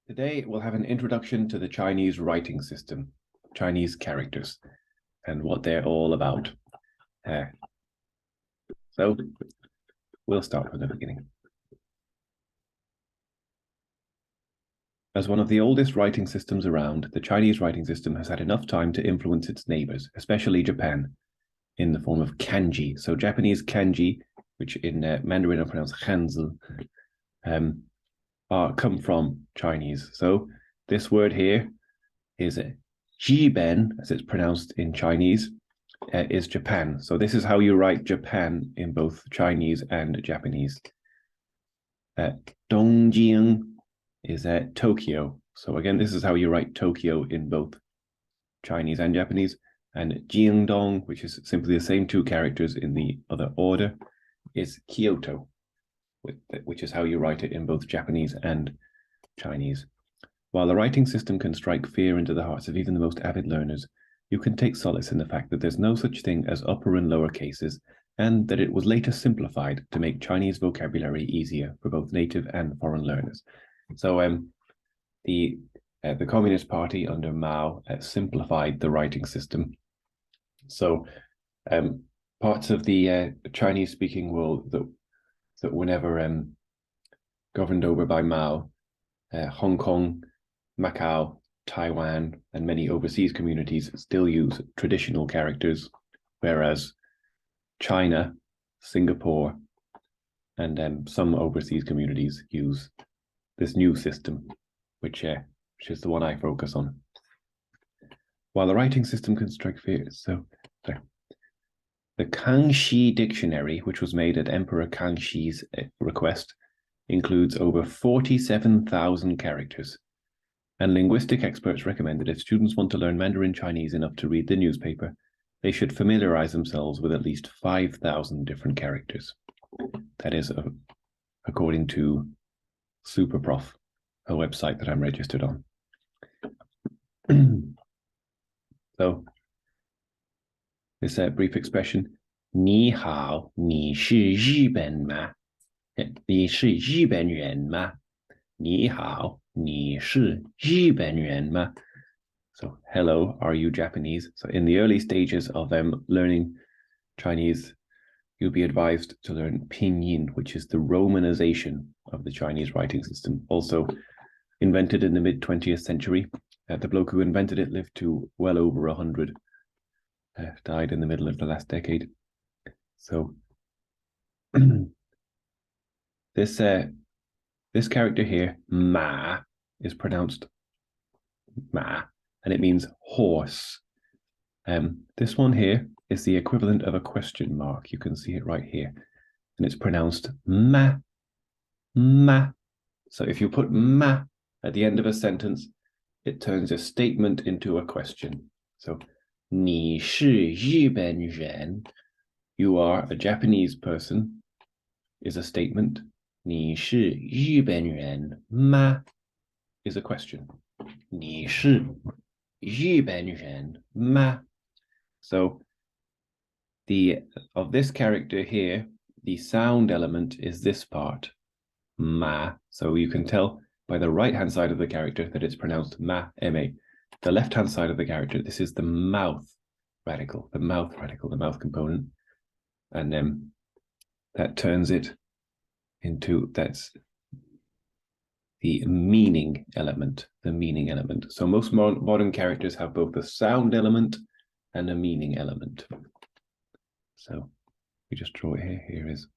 Today, we'll have an introduction to the Chinese writing system, Chinese characters, and what they're all about. So, we'll start from the beginning. As one of the oldest writing systems around, the Chinese writing system has had enough time to influence its neighbors, especially Japan, in the form of kanji. So Japanese kanji, which in Mandarin are pronounced hanzi, come from Chinese. So this word here is jiben, as it's pronounced in Chinese, is Japan. So this is how you write Japan in both Chinese and Japanese. Dongjing is Tokyo. So again, this is how you write Tokyo in both Chinese and Japanese. And Jingdong, which is simply the same two characters in the other order, is Kyoto, which is how you write it in both Japanese and Chinese. While the writing system can strike fear into the hearts of even the most avid learners, you can take solace in the fact that there's no such thing as upper and lower cases, and that it was later simplified to make Chinese vocabulary easier for both native and foreign learners. So the Communist Party under Mao simplified the writing system. So parts of the Chinese-speaking world that were never governed over by Mao, Hong Kong, Macau, Taiwan, and many overseas communities still use traditional characters, whereas China, Singapore, and some overseas communities use this new system, which is the one I focus on. While the writing system can strike fear, the Kangxi Dictionary, which was made at Emperor Kangxi's request, includes over 47,000 characters. And linguistic experts recommend that if students want to learn Mandarin Chinese enough to read the newspaper, they should familiarize themselves with at least 5,000 different characters. That is according to SuperProf, a website that I'm registered on. So, this brief expression, 你好,你是日本吗? 你是日本人吗? 你好,你是日本人吗? So, hello, are you Japanese? So, in the early stages of learning Chinese, you'll be advised to learn pinyin, which is the Romanization of the Chinese writing system, also invented in the mid-20th century. The bloke who invented it lived to well over 100, died in the middle of the last decade. So this character here, ma, is pronounced ma, and it means horse. This one here is the equivalent of a question mark. You can see it right here, and it's pronounced ma, ma. So if you put ma at the end of a sentence, it turns a statement into a question. So, 你是日本人, you are a Japanese person, is a statement. 你是日本人吗? is a question. 你是日本人吗? So, of this character here, the sound element is this part, ma. So you can tell by the right-hand side of the character that it's pronounced ma, M-A. The left-hand side of the character, this is the mouth radical, the mouth component. And that turns it into, that's the meaning element, So most modern characters have both a sound element and a meaning element. So we just draw it here, here is.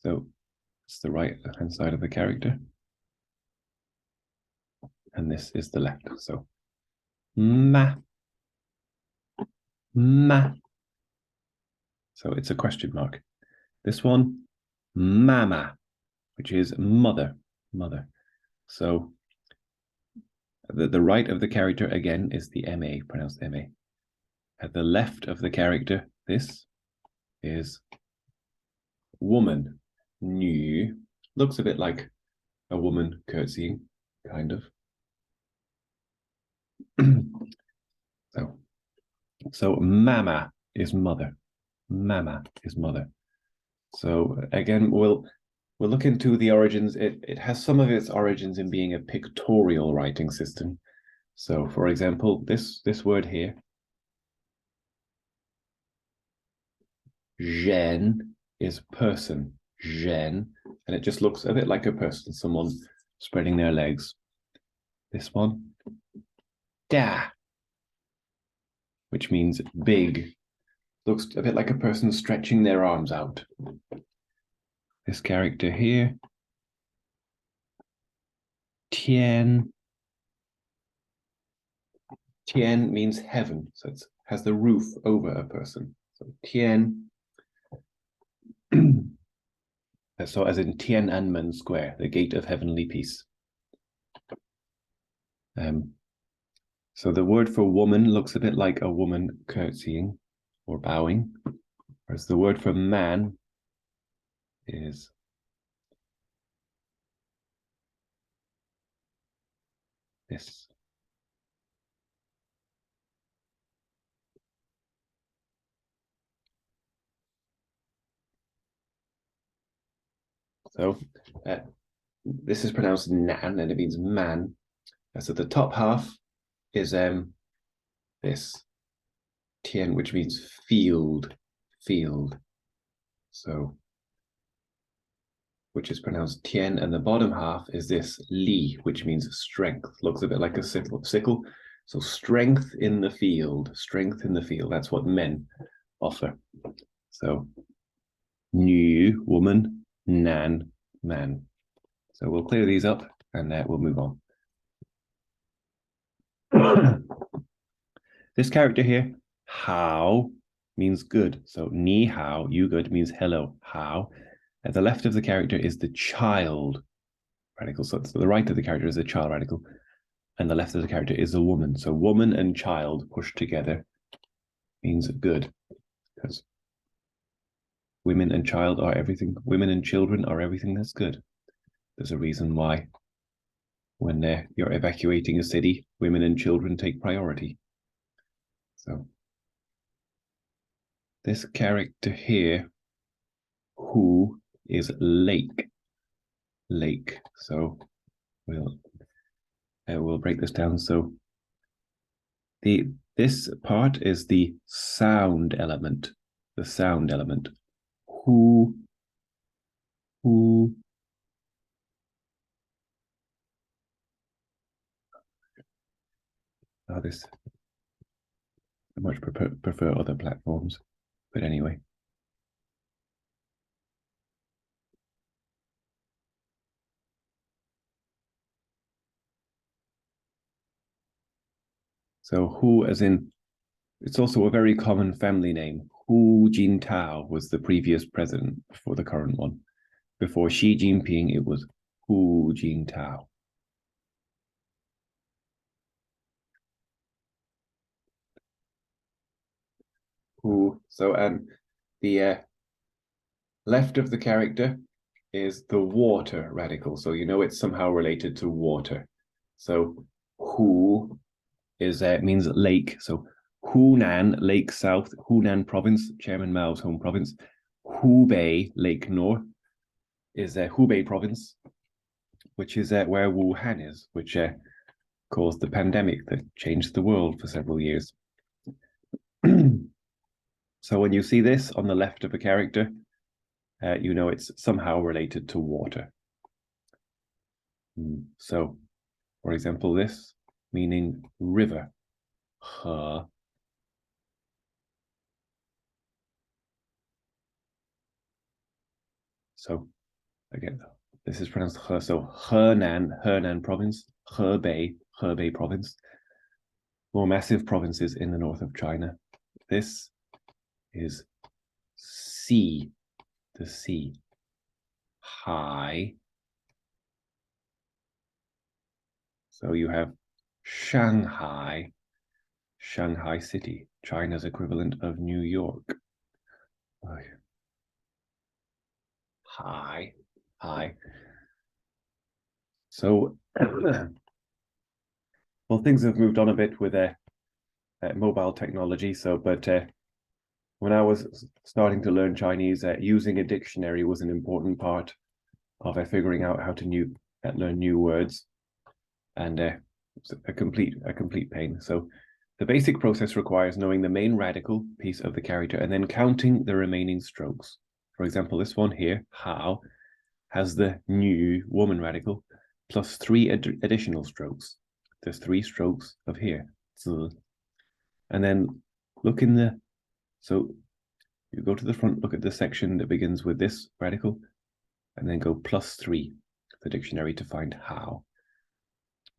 So it's the right-hand side of the character. And this is the left. So ma, ma. So it's a question mark. This one, mama, which is mother. So the right of the character, again, is the M-A, pronounced M-A. At the left of the character, this is woman, 女. Looks a bit like a woman curtsying, kind of. So So mama is mother. Mama is mother. So again, we'll look into the origins. It has some of its origins in being a pictorial writing system. So for example, this word here, zhen, is person, zhen, and it just looks a bit like a person, someone spreading their legs. This one, da, which means big, looks a bit like a person stretching their arms out. This character here, tian. Tian means heaven, so it has the roof over a person. So tian. So as in Tiananmen Square, the gate of heavenly peace. So the word for woman looks a bit like a woman curtsying or bowing, whereas the word for man is this. So this is pronounced nan, and it means man. So the top half is this tian, which means field, field. So which is pronounced tian, and the bottom half is this li, which means strength. Looks a bit like a sickle. So strength in the field, strength in the field. That's what men offer. So nu, woman, nan, man. So we'll clear these up and we'll move on. This character here, how, means good. So ni hao, you good, means hello, how. At the left of the character is the child radical. So the right of the character is the child radical, and the left of the character is a woman. So woman and child pushed together means good, because women and child are everything. Women and children are everything that's good. There's a reason why when you're evacuating a city, women and children take priority. So this character here, who, is lake. Lake. So we'll break this down. So this part is the sound element. The sound element. Who. This. I much prefer other platforms, but anyway. So Hu, as in, it's also a very common family name. Hu Jintao was the previous president before the current one. Before Xi Jinping, it was Hu Jintao. Hu. So the left of the character is the water radical. So you know it's somehow related to water. So Hu is means lake. So Hunan, Lake South, Hunan Province, Chairman Mao's home province. Hubei, Lake North, is Hubei Province, which is where Wuhan is, which caused the pandemic that changed the world for several years. So when you see this on the left of a character, you know it's somehow related to water. So, for example, this meaning river, he. So again, this is pronounced he. So Henan province, Hebei province, more massive provinces in the north of China. This is sea, the sea. Hai. So you have Shanghai, Shanghai city, China's equivalent of New York. Hi. So, well, things have moved on a bit with mobile technology. So, but when I was starting to learn Chinese, using a dictionary was an important part of figuring out how to learn new words, and it's a complete pain. So the basic process requires knowing the main radical piece of the character and then counting the remaining strokes. For example, this one here, hao, has the new woman radical plus 3 additional strokes. There's 3 strokes of here, zi. And then look in the, so you go to the front, look at the section that begins with this radical, and then go plus 3, the dictionary, to find how.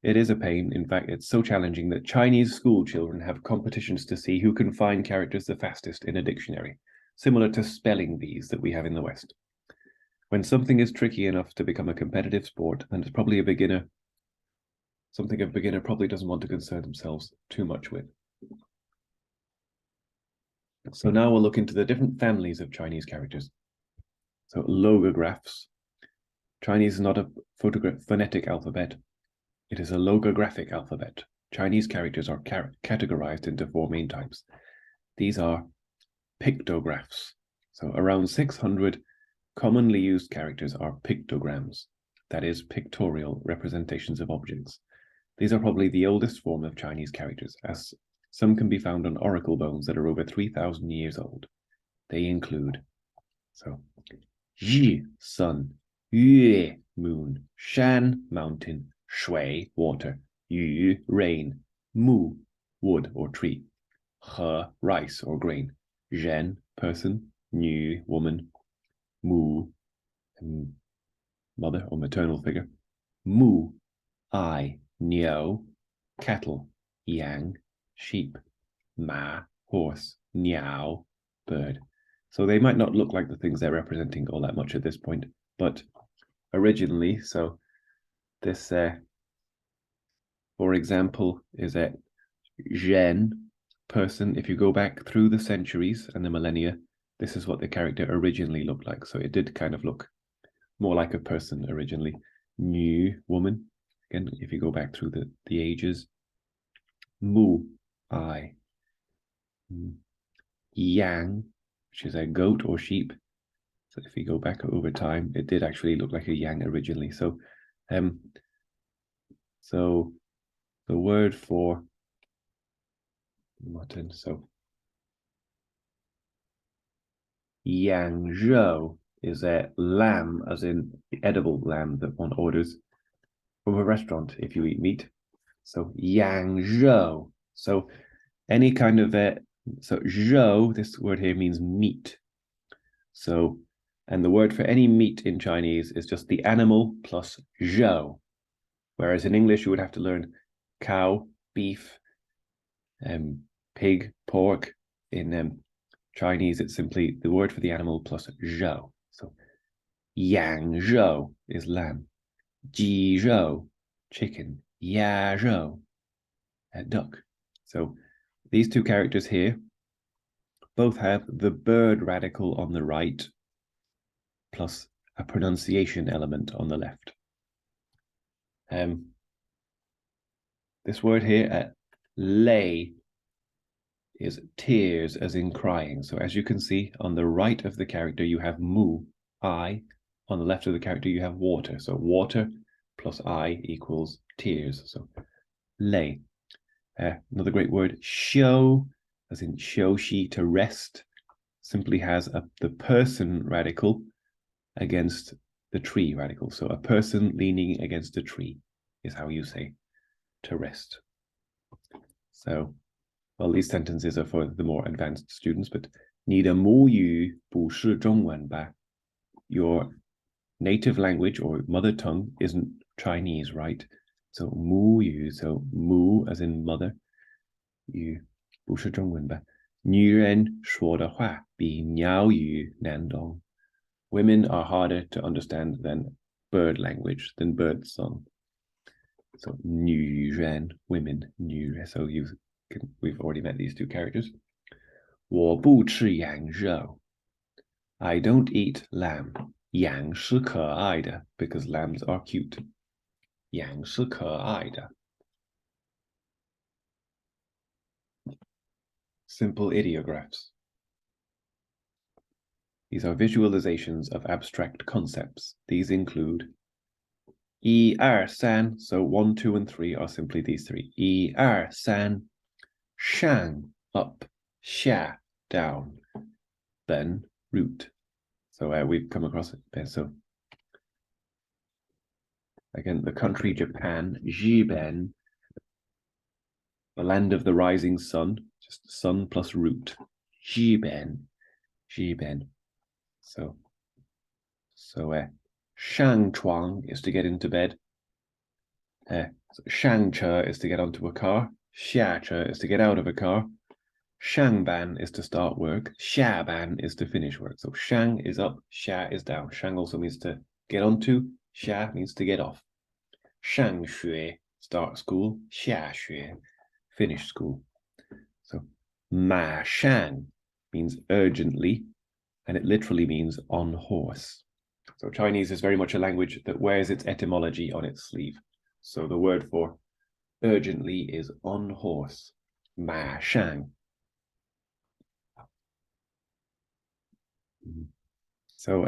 It is a pain. In fact, it's so challenging that Chinese school children have competitions to see who can find characters the fastest in a dictionary, similar to spelling bees that we have in the West. When something is tricky enough to become a competitive sport, then it's probably something a beginner probably doesn't want to concern themselves too much with. So now we'll look into the different families of Chinese characters. So logographs. Chinese is not a phonetic alphabet. It is a logographic alphabet. Chinese characters are categorized into 4 main types. These are pictographs. So around 600 commonly used characters are pictograms, that is, pictorial representations of objects. These are probably the oldest form of Chinese characters, as some can be found on oracle bones that are over 3,000 years old. They include, so, Yi, sun, Yue, moon, Shan, mountain, Shui, water, Yu, rain, Mu, wood or tree, He, rice or grain, Zhen, person, Nu, woman, Mu, mother or maternal figure, Mu, I, Niao, cattle, Yang, sheep, Ma, horse, Niao, bird. So they might not look like the things they're representing all that much at this point, but originally, so this, for example, is a Zhen, person. If you go back through the centuries and the millennia, this is what the character originally looked like. So it did kind of look more like a person originally. Nu, woman. Again, if you go back through the ages. Mu, I. Yang, which is a goat or sheep. So if you go back over time, it did actually look like a yang originally. So, so the word for mutton, so yang zhou is a lamb, as in the edible lamb that one orders from a restaurant if you eat meat. So yang zhou. So any kind of so zhou, this word here means meat. So, and the word for any meat in Chinese is just the animal plus zhou. Whereas in English, you would have to learn cow, beef, pig, pork. In Chinese, it's simply the word for the animal plus zhou. So yang zhou is lamb. Ji zhou, chicken. Ya zhou, duck. So these 2 characters here both have the bird radical on the right plus a pronunciation element on the left. This word here, lei, is tears, as in crying. So as you can see, on the right of the character, you have mu, I. On the left of the character, you have water. So water plus I equals tears. So lei. Another great word, xiu, as in xiuxi, to rest, simply has the person radical against the tree radical. So a person leaning against a tree is how you say to rest. So, well, these sentences are for the more advanced students, but 你的母语不是中文吧? Your native language or mother tongue isn't Chinese, right? So 母语, so 母 as in mother, 语不是中文吧? 女人说的话比鸟语难懂. Women are harder to understand than bird language, than bird song. So 女人, women, 女人. So we've already met these 2 characters. 我不吃羊肉. I don't eat lamb. 羊是可爱的, because lambs are cute. 羊是可爱的. simple ideographs. These are visualizations of abstract concepts. These include 1, 2, 3. So 1, 2, and 3 are simply these three. 1, 2, 3. 上 up, 下 down, 本 root. So we've come across it there. So again, the country Japan, 日本, the land of the rising sun, just sun plus root. 日本. So 上床 is to get into bed. So 上车 is to get onto a car. 下车 is to get out of a car. 上班 is to start work. 下班 is to finish work. So 上 is up, 下 is down. 上 also means to get onto. 下 means to get off. 上学 start school. 下学 finish school. So 马上 means urgently, and it literally means on horse. So Chinese is very much a language that wears its etymology on its sleeve. So the word for urgently is on horse. 马上. So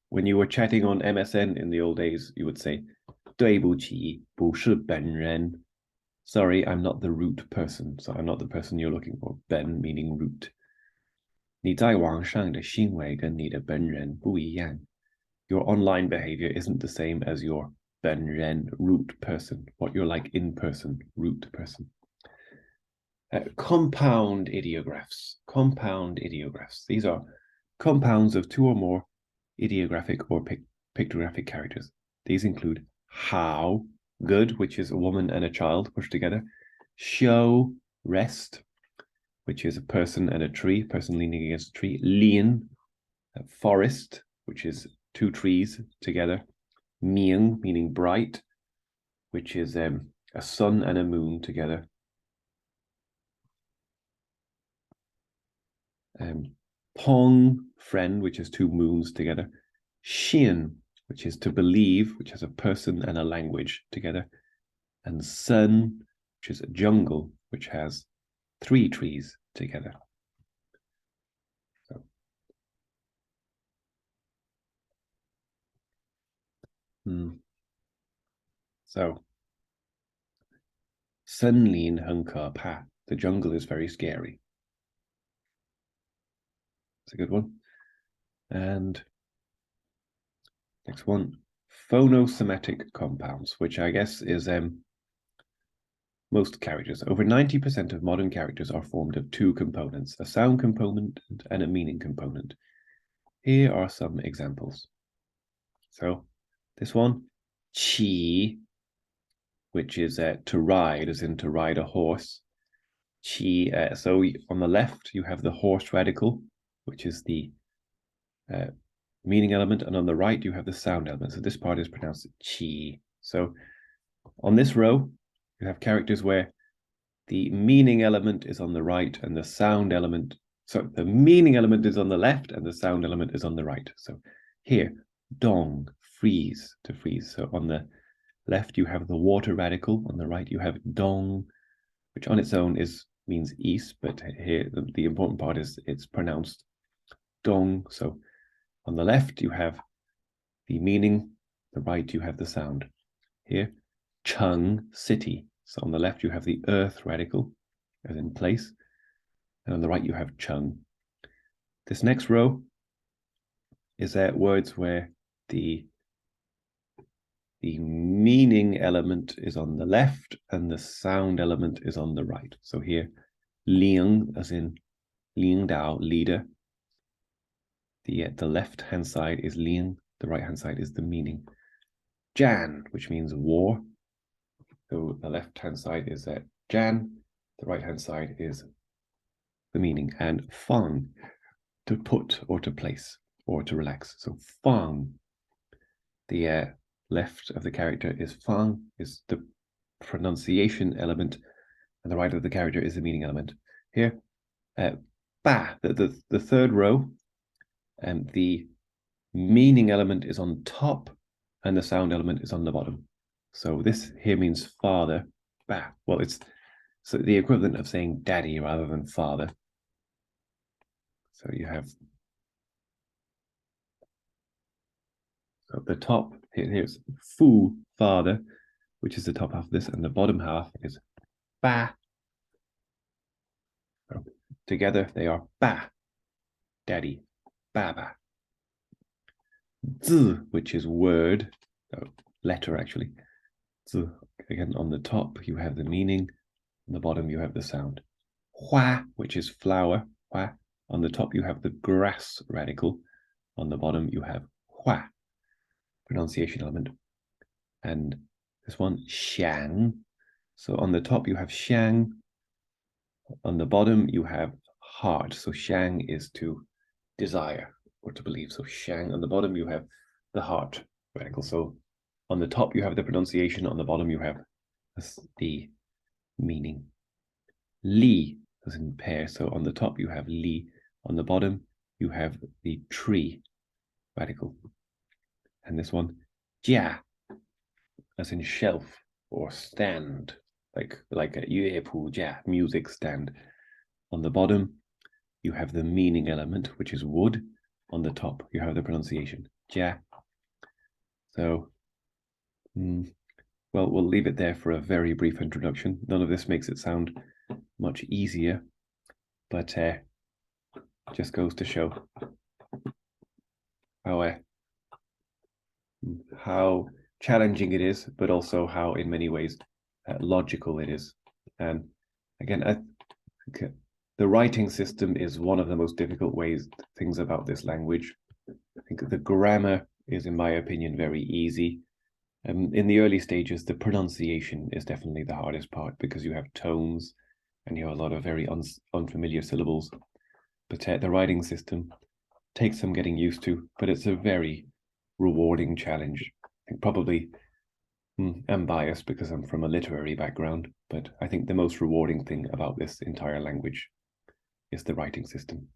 when you were chatting on MSN in the old days, you would say 对不起，不是本人. Sorry, I'm not the root person. So I'm not the person you're looking for. 本 meaning root. 你在网上的行为跟你的本人不一样. Your online behavior isn't the same as your 本人 root person, what you're like in person, root person. Compound ideographs. These are compounds of two or more ideographic or pictographic characters. These include 好, good, which is a woman and a child pushed together. 休, rest, which is a person and a tree, person leaning against a tree. 林, forest, which is two trees together. 明, meaning bright, which is a sun and a moon together. Pong, friend, which is two moons together. 信, which is to believe, which has a person and a language together. And sun, which is a jungle, which has three trees together. So, 森林很可怕. The jungle is very scary. It's a good one. And next one, phonosemantic compounds, which I guess is most characters. Over 90% of modern characters are formed of two components, a sound component and a meaning component. Here are some examples. So this one, 骑, which is to ride, as in to ride a horse. 骑, so on the left, you have the horse radical, which is the meaning element, and on the right, you have the sound element. So this part is pronounced 骑. So on this row, you have characters where the meaning element is on the right and the sound element, so the meaning element is on the left and the sound element is on the right. So here, dong, freeze, to freeze. So on the left, you have the water radical. On the right, you have dong, which on its own means east, but here the important part is it's pronounced dong. So on the left, you have the meaning, the right, you have the sound. Here, Cheng, city. So on the left, you have the earth radical, as in place. And on the right, you have Cheng. This next row is words where the meaning element is on the left and the sound element is on the right. So here, Ling, as in Ling Dao, leader. The left-hand side is Ling, the right-hand side is the meaning. Jan, which means war. So the left-hand side is Jan, the right-hand side is the meaning. And Fang, to put or to place or to relax. So Fang, the left of the character is Fang, is the pronunciation element, and the right of the character is the meaning element. Here, Ba, the third row, and the meaning element is on top and the sound element is on the bottom. So this here means father. Bah. Well, it's so the equivalent of saying daddy rather than father. So you have, so the top, here's fu, father, which is the top half of this, and the bottom half is ba. So together they are ba, daddy, baba. Zi, which is word, letter actually. Zi, again, on the top you have the meaning, on the bottom you have the sound. Hua, which is flower, hua. On the top you have the grass radical, on the bottom you have hua, pronunciation element. And this one, xiang. So on the top you have xiang, on the bottom you have heart. So xiang is to desire or to believe. So xiang, on the bottom you have the heart radical. So on the top you have the pronunciation, on the bottom you have the meaning. Li, as in pear. So on the top you have li, on the bottom you have the tree radical. And this one, jia, as in shelf or stand, like a 乐谱家, music stand. On the bottom you have the meaning element, which is wood. On the top you have the pronunciation, jia. So, well, we'll leave it there for a very brief introduction. None of this makes it sound much easier, but just goes to show how challenging it is, but also how in many ways logical it is. And again, I think the writing system is one of the most difficult things about this language. I think the grammar is, in my opinion, very easy. In the early stages, the pronunciation is definitely the hardest part because you have tones and you have a lot of very unfamiliar syllables. But the writing system takes some getting used to, but it's a very rewarding challenge. I think probably I'm biased because I'm from a literary background, but I think the most rewarding thing about this entire language is the writing system.